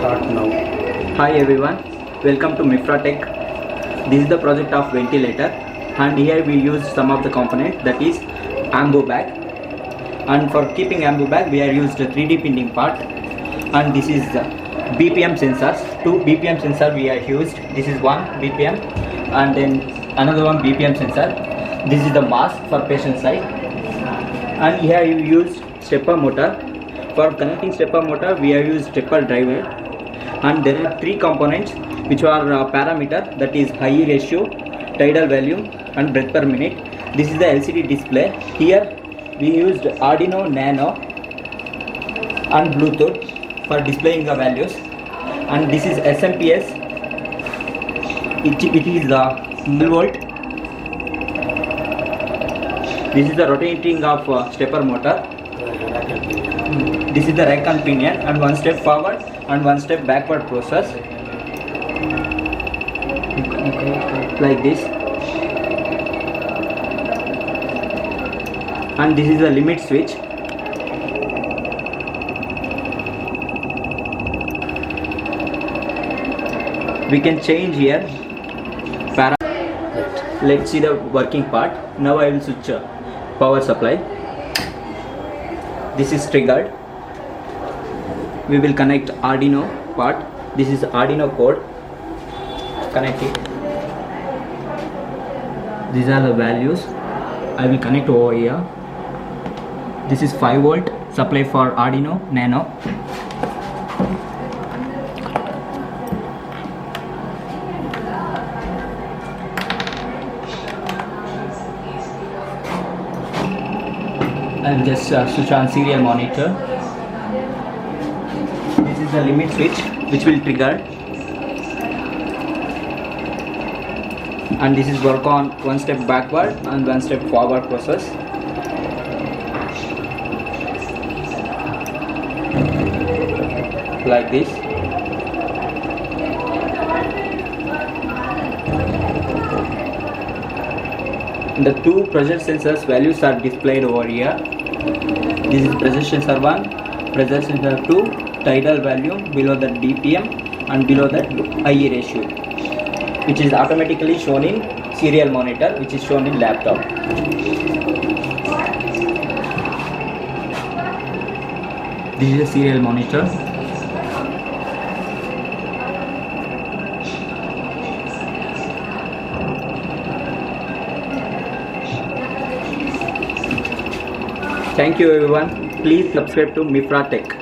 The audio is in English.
Start now. Hi everyone, welcome to Mifratech. This is the project of Ventilator, and here we use some of the component, that is ambo bag. And for keeping ambo bag we have used a 3D printing part, and this is the BPM sensors. 2 BPM sensor we have used. This is one BPM and then another one BPM sensor. This is the mask for patient side, and here you use stepper motor. For connecting stepper motor we have used stepper driver, and there are 3 components which are parameter, that is IE ratio, tidal volume and breath per minute. This is the LCD display. Here we used Arduino Nano and Bluetooth for displaying the values, and this is SMPS. It is the 12 volt. This is the rotating of stepper motor. This is the rack and pinion, and one step forward and one step backward process, like this. And this is the limit switch. We can change here. Let's see the working part. Now I will switch power supply. This is triggered. We will connect Arduino part. This is Arduino code. Connect it. These are the values. I will connect over here. This is 5 volt supply for Arduino Nano. I will just switch on serial monitor. This is the limit switch which will trigger, and this is work on one step backward and one step forward process. Like this. The 2 pressure sensors values are displayed over here. This is pressure sensor 1, pressure sensor 2, tidal volume, below that BPM, and below that IE ratio, which is automatically shown in serial monitor, which is shown in laptop. This is a serial monitor. Thank you everyone. Please subscribe to Mifratech.